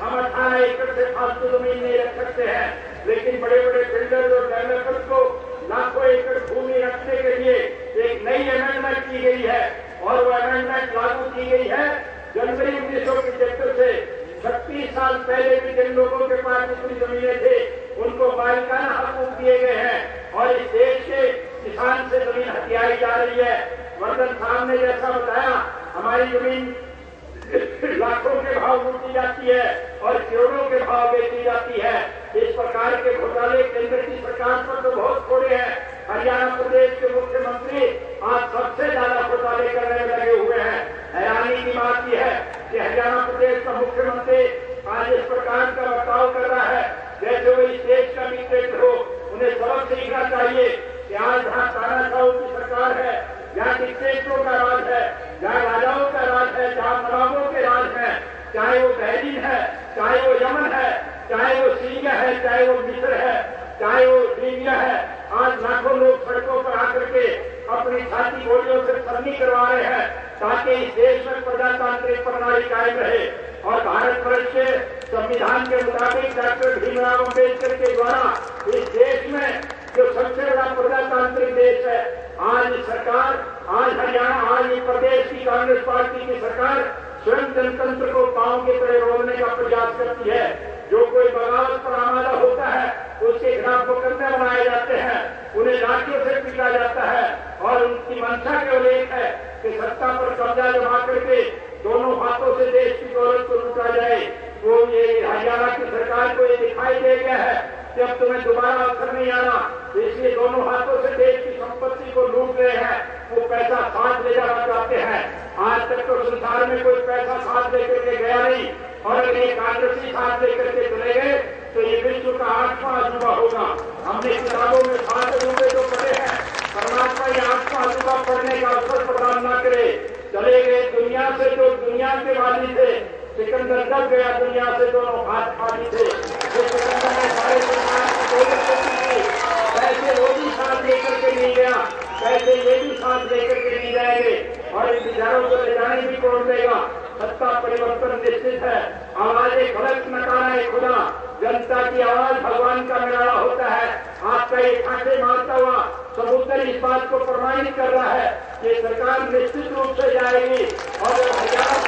हम 18 एकड़ से फालतू जमीन नहीं रख सकते हैं, लेकिन बड़े बड़े बिल्डर और डेवलपर्स को लाखों एकड़ भूमि रखने के लिए एक नई अमेंडमेंट की गई है और वो अमेंडमेंट लागू की गई है जनवरी 1975 से। 36 साल पहले भी जिन लोगों के पास इतनी जमीनें थे उनको मालिकाना हकूक दिए गए हैं और इस देश के किसान से जमीन हथियाई जा रही है। वर्धन साहब ने जैसा बताया, हमारी जमीन लाखों के भाव लूटी जाती है और करोड़ों के भाव बेची जाती है। इस प्रकार के घोटाले केंद्र की सरकार पर तो बहुत थोड़े हैं। हरियाणा प्रदेश के मुख्यमंत्री आज सबसे ज्यादा घोटाले करने में लगे हुए हैं। हैरानी की बात यह है कि हरियाणा प्रदेश का मुख्यमंत्री आज इस प्रकार का बर्ताव कर रहा है जैसे वो इस देश का डिक्टेटर हो। उन्हें सबक सीखना चाहिए कि आज जहाँ तानाशाहों की सरकार है, जहाँ डिक्टेटरों का राज है, जहाँ राजाओं का राज है, जहाँ नवाबों के राज है, चाहे वो बहरीन है, चाहे वो यमन है, चाहे वो सीरिया है, चाहे वो मिस्र है, चाहे वो लीबिया है, आज लाखों लोग सड़कों पर आकर के अपनी छाती गोलियों से सरनी करवा रहे हैं ताकि इस देश में प्रजातांत्रिक प्रणाली कायम रहे। और भारत वर्ष के संविधान के मुताबिक डॉक्टर भीमराव अम्बेडकर के द्वारा इस देश में जो सबसे बड़ा प्रजातांत्रिक देश है, आज सरकार, आज हरियाणा, आज इस प्रदेश की कांग्रेस पार्टी की सरकार स्वयं जनतंत्र को पांव के तले रोकने का प्रयास करती है। जो कोई बगावत पर आमादा होता है उसके खिलाफ मुकदमे बनाए जाते हैं, उन्हें लाठियों से पीटा जाता है और उनकी मंशा केवल एक है कि सत्ता पर कब्जा जमा करके दोनों हाथों से देश की दौलत को लूटा जाए। तो ये हरियाणा की सरकार को ये दिखाई दे गया है कि अब तुम्हें दोबारा अवसर नहीं आना, इसलिए दोनों हाथों से देश की संपत्ति को लूट रहे हैं। वो पैसा साथ ले जाना चाहते हैं। आज तक तो संसार में कोई पैसा साथ लेकर के गया नहीं और अगर ये कांग्रेसी साथ लेकर के चले गए तो ये विश्व का 8वां अजूबा होगा। हमने किताबों में 7 अजूबे जो पढ़े हैं, परमात्मा ये 8वां अजूबा पढ़ने का अवसर प्रदान न करे। चले गए दुनिया से जो दुनिया के वाली थे, सिकंदर दब गया दुनिया से, दोनों हाथ खाली थे। सिकंदर ने सारे दुनिया की दौलत की, पैसे वो भी साथ लेकर के नहीं गया, पैसे ये भी साथ लेकर के नहीं जाएंगे और इन विचारों को ले जाने भी कौन देगा। सत्ता परिवर्तन निश्चित है। आवाजें खलक नकारा खुदा, जनता की आवाज भगवान का निराला होता है। आपका ये खांचे मारता हुआ समुद्र इस बात को प्रमाणित कर रहा है कि सरकार निश्चित रूप से जाएगी और हरियाणा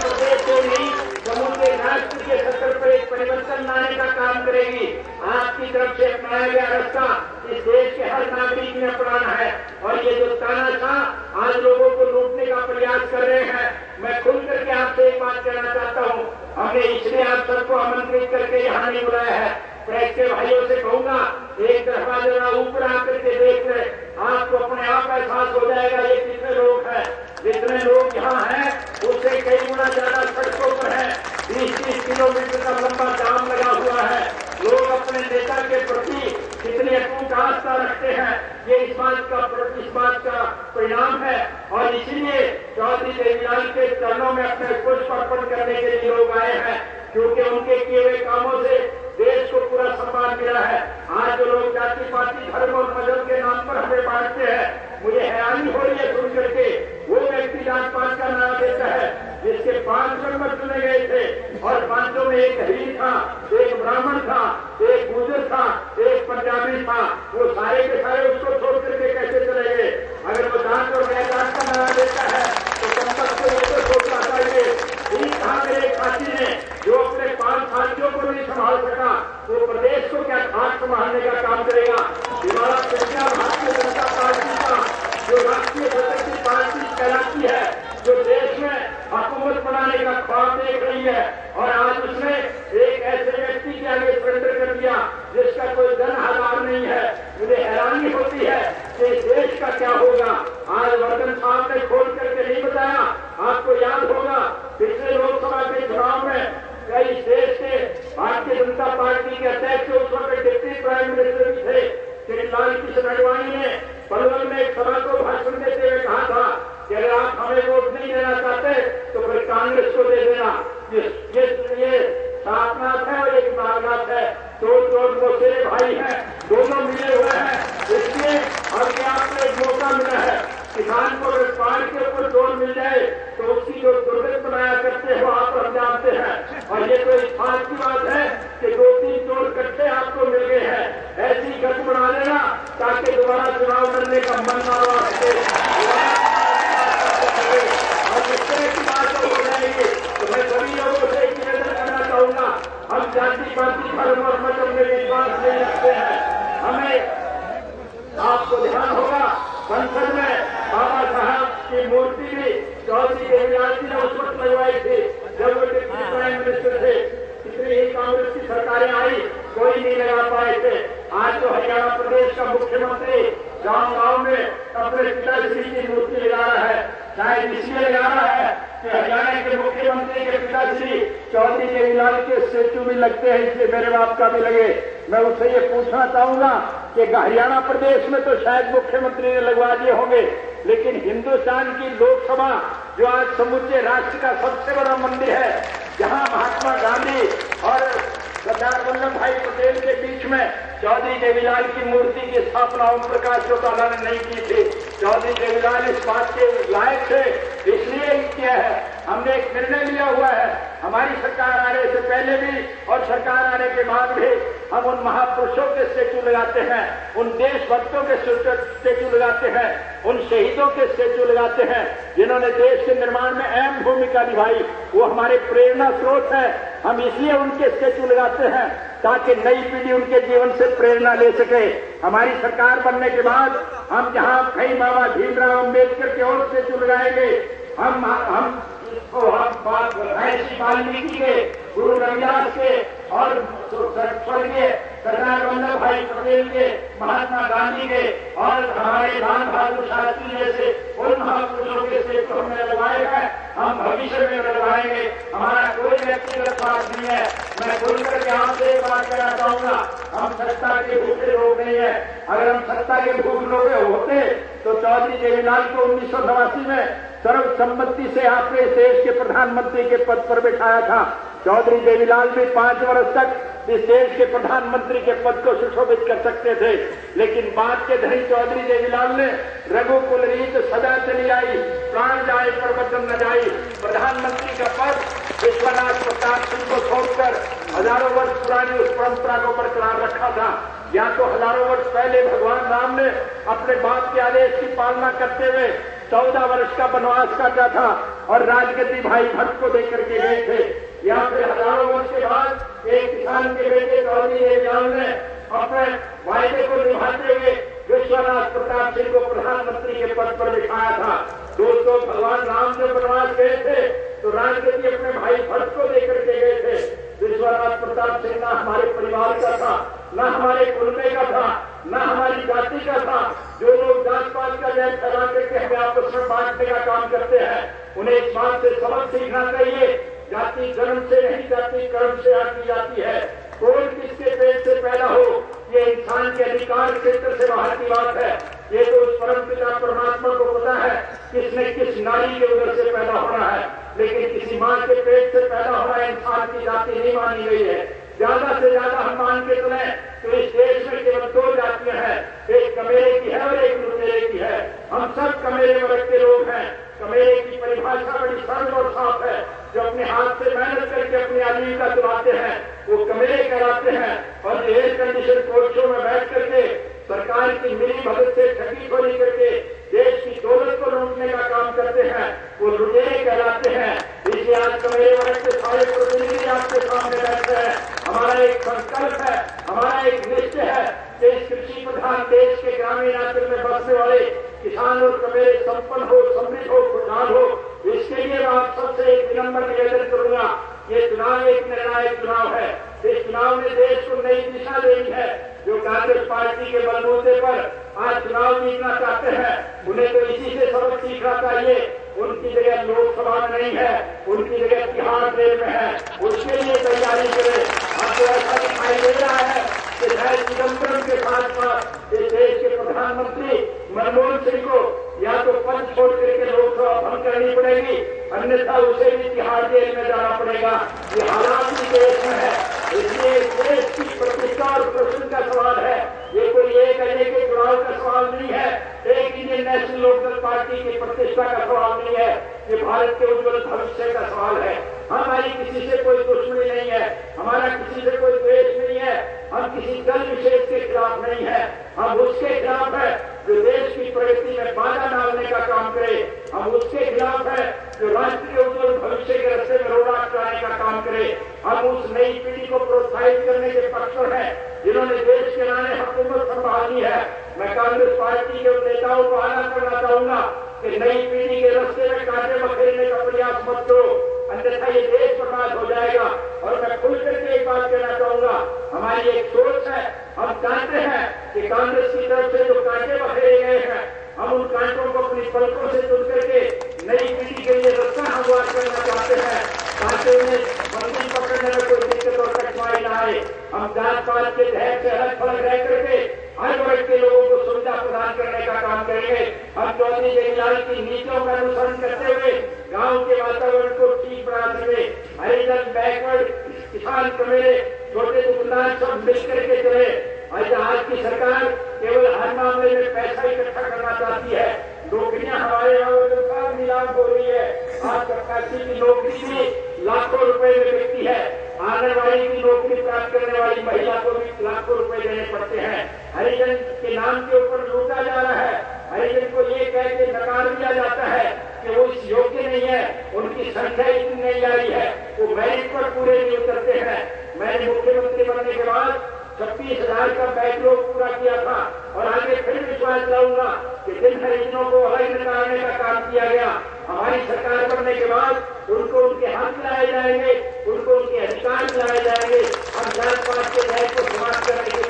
प्रदेश को नहीं समुद्री राष्ट्र के स्तर पर एक परिवर्तन लाने का काम करेगी। आपकी तरफ से अपनाया गया रास्ता इस देश के हर नागरिक ने अपनाना है और ये जो तानाशाह आज लोगों को लूटने का प्रयास कर रहे हैं, मैं खुल करके आपसे एक बात कहना चाहता हूँ। हमने इसलिए आप सबको आमंत्रित करके यहाँ नहीं बुलाया है। प्रेस के भाइयों से कहूंगा, एक दफा जरा ऊपर आकर के देख ले, आपको अपने आप एहसास हो जाएगा ये कितने लोग हैं। जितने लोग यहाँ हैं उससे कई गुना ज्यादा सड़कों पर है। 20-30 किलोमीटर का लंबा जाम लगा हुआ है। लोग अपने नेता के प्रति कितनी अटूट आस्था रखते हैं, ये इस बात का परिणाम है। और इसीलिए चौधरी देवीलाल के चरणों में अपने पुष्प अर्पण करने के लिए लोग आए हैं, क्योंकि उनके किए हुए कामों से देश को पूरा सम्मान मिला है। आज जो लोग जाति पाति धर्म और मजहब के नाम पर हमें बांटते हैं, मुझे हैरानी हो रही है सुन करके। वो व्यक्ति जात पात का नाम देता है जिसके 5 मेंबर चुने गए थे और 5 में एक हरीर था, एक ब्राह्मण था, एक गुजर था, एक पंजाबी था। वो सारे के सारे उसको छोड़ करके कैसे चले गए? अगर वो जात और गैर जात का नाम देता है तो कम तक को उसको सोचना चाहिए। एक साथी ने जो अपने 5 साथियों को नहीं संभाल सका, वो प्रदेश को क्या खास संभालने का काम करेगा? हमारा प्रज्ञा भारतीय जनता पार्टी का जो राष्ट्रीय स्वतंत्र पार्टी कहलाती है, जो देश में हुकूमत बनाने का ख्वाब देख रही है, और आज उसने एक ऐसे व्यक्ति के आगे सरेंडर कर दिया जिसका कोई धन आधार नहीं है। मुझे हैरानी होती है कि इस देश का क्या होगा। आज वर्धन साहब ने खोल करके नहीं बताया। आपको याद होगा पिछले लोकसभा के चुनाव में कई देश के भारतीय जनता पार्टी के अध्यक्ष उस वक्त डिप्टी प्राइम मिनिस्टर भी थे, श्री लाल कृष्ण आडवाणी ने पलवल में एक सभा को भाषण देते हुए कहा था कि अगर आप हमें वोट नहीं देना चाहते तो फिर कांग्रेस को दे देना। ये सारनाथ है और एक नागनाथ है, दो मोसेरे भाई हैं, दोनों मिले हुए हैं। इसलिए अभी आपको एक मौका मिला है। किसान को अगर पहाड़ के ऊपर जोर मिल जाए तो उसकी जो दुर्गत बनाया मूर्ति भी चौधरी देवीलाल जी ने उस वक्त लगवाई थी जब वो डिप्टी प्राइम मिनिस्टर थे। इतनी ही कांग्रेस की सरकारें आई, कोई नहीं लगा पाए थे। आज तो हरियाणा प्रदेश का मुख्यमंत्री गांव-गांव में अपने पिताश्री की मूर्ति लगा रहा है। शायद इसलिए लगा रहा है कि हरियाणा के मुख्यमंत्री के पिताश्री चौधरी देवीलाल के स्टेचू भी लगते हैं, इसलिए मेरे बाप का भी लगे। मैं उससे ये पूछना चाहूंगा कि हरियाणा प्रदेश में तो शायद मुख्यमंत्री ने लगवा दिए होंगे, लेकिन हिंदुस्तान की लोकसभा जो आज समूचे राष्ट्र का सबसे बड़ा मंदिर है, जहां महात्मा गांधी और सरदार वल्लभ भाई पटेल के बीच में चौधरी देवीलाल की मूर्ति की स्थापना ओम प्रकाश चौटाला ने नहीं की थी। चौधरी देवीलाल इस बात के लायक थे, इसलिए किया है। हमने एक निर्णय लिया हुआ है, हमारी सरकार आने से पहले भी और सरकार आने के बाद भी हम उन महापुरुषों के स्टेचू लगाते हैं, उन देशभक्तों के स्टेचू लगाते हैं, उन शहीदों के स्टेचू लगाते हैं जिन्होंने देश के निर्माण में अहम भूमिका निभाई। वो हमारे प्रेरणा स्रोत है। हम इसलिए उनके स्टेचू लगाते हैं ताकि नई पीढ़ी उनके जीवन से प्रेरणा ले सके। हमारी सरकार बनने के बाद हम जहां कहीं बाबा भीमराव अम्बेडकर के और स्टेचू लगाएंगे, हम महर्षि वाल्मीकि के, गुरु रविदास के और स्वर्गीय सरदार वल्लभ भाई पटेल के, महात्मा गांधी के और हमारे लाल बहादुर शास्त्री जैसे उन महापुरुषों के स्टेचू हमने लगाए हैं। हम भविष्य में लगाएंगे। हमारा कोई व्यक्तिगत स्वार्थ नहीं है। मैं खुलकर के आपसे एक बात कहना चाहूंगा, हम सत्ता के भूखे लोग नहीं है। अगर हम सत्ता के भूख लोग होते तो चौधरी देवीलाल को 1989 में सर्वसम्मति से आपने इस देश के प्रधानमंत्री के पद पर बैठाया था। चौधरी देवीलाल भी 5 वर्ष तक इस देश के प्रधानमंत्री के पद को सुशोभित कर सकते थे, लेकिन बात के धनी चौधरी देवीलाल ने रघुकुल रीत सदा चली आई, प्राण जाए पर वचन न जाई। प्रधानमंत्री का पद विश्वनाथ प्रताप सिंह को छोड़कर हजारों वर्ष पुरानी उस परंपरा को बरकरार रखा था। या तो हजारों वर्ष पहले भगवान राम ने अपने बाप के आदेश की पालना करते हुए 14 वर्ष का वनवास काटा था और राजगद्दी भाई भट्ट को देकर के गए थे। या फिर हजारों वर्ष के बाद एक किसान के बेटे चौधरी देवीलाल ने अपने वायदे को निभाते हुए विश्वनाथ प्रताप सिंह को प्रधानमंत्री के पद पर बिठाया था। दोस्तों, भगवान राम जब वनवास गए थे तो राजगद्दी अपने भाई भट्ट को देकर के गए थे। विश्वनाथ प्रताप सिंह न हमारे परिवार का था, न हमारे कुलबे का था, न हमारी जाति का था। जो लोग जात पात का जय फैला करके हमें आपस में बांटने का काम करते हैं, उन्हें इस बात से सबक सीखना चाहिए, जाति जन्म से नहीं, जाति कर्म से आती जाती है। कौन किसके पेट से पैदा हो, ये इंसान के अधिकार क्षेत्र से बाहर की बात है। ये तो उस परम पिता परमात्मा को पता है किसने किस नारी के उधर से पैदा होना है, लेकिन किसी मां के पेट से पैदा होना इंसान की जाति नहीं मानी गई है। ज्यादा से ज्यादा हम मान के चले तो इस देश में केवल 2 जातियां हैं, एक कमेरे की है और एक लुटेरे की है। हम सब कमेरे वर्ग के लोग हैं। कमेरे की परिभाषा बड़ी सरल और साफ है, जो अपने हाथ से मेहनत करके अपनी आजीविका चलाते हैं वो कमेरे कहलाते हैं, और एयर कंडीशन कोचों में बैठ करके सरकार की मिली भगत से ठगी खोरी करके देश की दौलत को लूटने का काम करते हैं वो लुटेरे कहलाते हैं। इसलिए आज कमेरे वर्ग के सारे प्रतिनिधि आपके सामने बैठे हैं। हमारा एक संकल्प है, हमारा एक निश्चय है कि इस कृषि प्रधान देश के ग्रामीण अंचल में बसने वाले किसान और कमेरे संपन्न हो, समृद्ध हो, खुशहाल हो। इसके लिए मैं आप सबसे एक विनम्र निवेदन करूंगा। ये चुनाव एक निर्णायक चुनाव है। इस चुनाव में देश को नई दिशा देनी है। जो कांग्रेस पार्टी के बलबूते पर आज चुनाव जीतना चाहते हैं, उन्हें तो इसी से सबक सीखना चाहिए। उनकी जगह लोकसभा में नहीं है, उनकी जगह तिहाड़ जेल में है। उसके लिए तैयारी करें। आपको ऐसा दिखाई दे रहा है कि शायद चिदम्बरम के साथ इस देश के प्रधानमंत्री मनमोहन सिंह को या तो पद छोड़ करके लोकसभा भंग करनी पड़ेगी, अन्यथा उसे भी तिहाड़ जेल में जाना पड़ेगा। ये हालात भी देश में है। इसलिए देश की प्रतिष्ठा और प्रश्न का सवाल है। ये कोई एक अजय के चुनाव का सवाल नहीं है, एक इंडियन नेशनल लोकदल पार्टी की प्रतिष्ठा का सवाल नहीं है। ये भारत के उज्जवल भविष्य का सवाल है। हमारी किसी से कोई दुश्मनी नहीं है, हमारा किसी से कोई द्वेष नहीं है, हम किसी दल विशेष के खिलाफ नहीं है। हम उसके खिलाफ है जो देश की प्रगति में बाधा डालने का काम करे। हम उसके खिलाफ है जो राष्ट्र के उज्जवल भविष्य के रास्ते में रोड़ा अटकाने का काम करे। हम उस नई पीढ़ी को प्रोत्साहित करने के पक्ष में है जिन्होंने देश के नामे हुकूमत संभाली है। मैं कांग्रेस पार्टी के नेताओं को आगाह करना चाहूंगा, कि नई पीढ़ी के रास्ते में कांटे बखेरने का प्रयास मत करो, अन्यथा ये देश बर्बाद हो जाएगा। और मैं खुल करके एक बात कहना चाहूंगा, हमारी एक सोच है, हम जानते हैं कि कांग्रेस की तरफ से जो कांटे बखेरे गए हैं, हम उन कांटों को अपनी पलकों से चुन करके नई पीढ़ी के लिए रास्ता हमवार करना चाहते हैं, ताकि उन्हें मंदिर पकड़ने में कोई दिक्कत और कठिनाई न आए। हम जात पात के ढेर से अलग थलग रह करके हर वर्ग के लोगों को सुविधा प्रदान करने का काम करेंगे। हम चौधरी जयलाल की नीतियों का अनुसरण करते हुए गांव के वातावरण को ठीक बना सके। हरिजन, बैकवर्ड, किसान, कमेरे, छोटे दुकानदार सब मिलकर के चले। आज की सरकार केवल हर मामले में पैसा इकट्ठा करना चाहती है। नौकरियां हमारे यहाँ नीलाम हो रही है। आज सरकार की नौकरी भी लाखों रुपए में बिकती है। आंगनबाड़ी की नौकरी प्राप्त करने वाली महिला को भी लाखों रुपए देने पड़ते हैं। हरिजन के नाम के ऊपर लूटा जा रहा है। हरिजन को ये कह के नकार दिया जाता है कि वो इस योग्य नहीं है, उनकी संख्या इतनी नहीं आई है, वो मेरिट पर पूरे नहीं उतरते हैं। मैंने मुख्यमंत्री बनने के बाद 26,000 का बैकलॉग पूरा किया था और आगे फिर विश्वास दिलाऊंगा कि जिन हरिजनों को अलग निकालने का काम किया गया, हमारी सरकार बनने के बाद उनको उनके हक दिलाए जाएंगे, उनको उनके अधिकार दिलाए जाएंगे। हम जात पात के न्याय को समाप्त करने के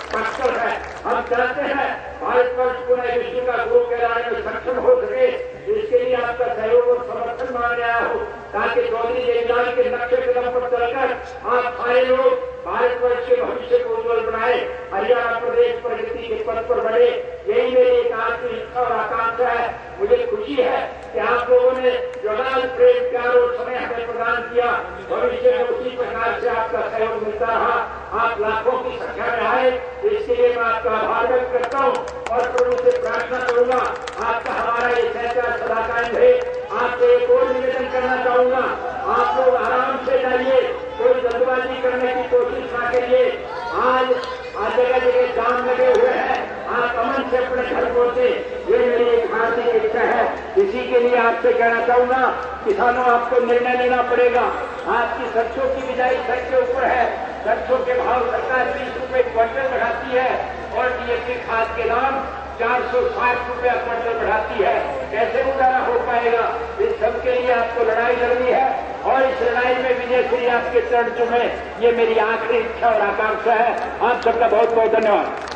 पक्षकर है। हम चाहते हैं भारतवर्ष पुनः विश्व का गुरु कहलाने में सक्षम हो सके। इसके लिए आपका सहयोग और समर्थन मांग रहा हो, ताकि चौधरी जयलाल के नक्शे कदम पर चलकर आप सारे लोग भारतवर्ष के भविष्य को उज्जवल बनाए, हरियाणा प्रदेश प्रगति के पथ पर बढ़े। यही मेरी एक आखिरी इच्छा और आकांक्षा है। मुझे खुशी है कि आप लोगों ने जो लाल प्रेम, प्यार और समय हमें प्रदान किया, भविष्य में उसी प्रकार से आपका सहयोग मिलता रहा। आप लाखों की संख्या में आए, इसके लिए मैं आपका आभार व्यक्त करता हूँ और प्रभु से प्रार्थना करूंगा आपका हमारा ये सहचार सदा कायम रहे। आपसे एक और निवेदन करना चाहूंगा, आप लोग आराम से जाइए, कोई जल्दबाजी करने की कोशिश ना करिए। आज जगह जगह जाम लगे हुए हैं, आप अमन से अपने घर पहुंचे, ये मेरी एक हार्दिक इच्छा है। इसी के लिए आपसे कहना चाहूंगा, किसानों आपको निर्णय लेना पड़ेगा। आपकी सरसों की बिजाई सर के ऊपर है। सरसों के भाव सरकार 20 रुपए क्विंटल बढ़ाती है और डीएपी खाद के दाम 460 रुपया क्विंटल बढ़ाती है। कैसे गुजारा हो पाएगा? इस सब के लिए आपको लड़ाई लड़नी है और इस लड़ाई में विजय श्री आपके चरण चुमे, ये मेरी आखिरी इच्छा और आकांक्षा है। आप सबका बहुत बहुत धन्यवाद।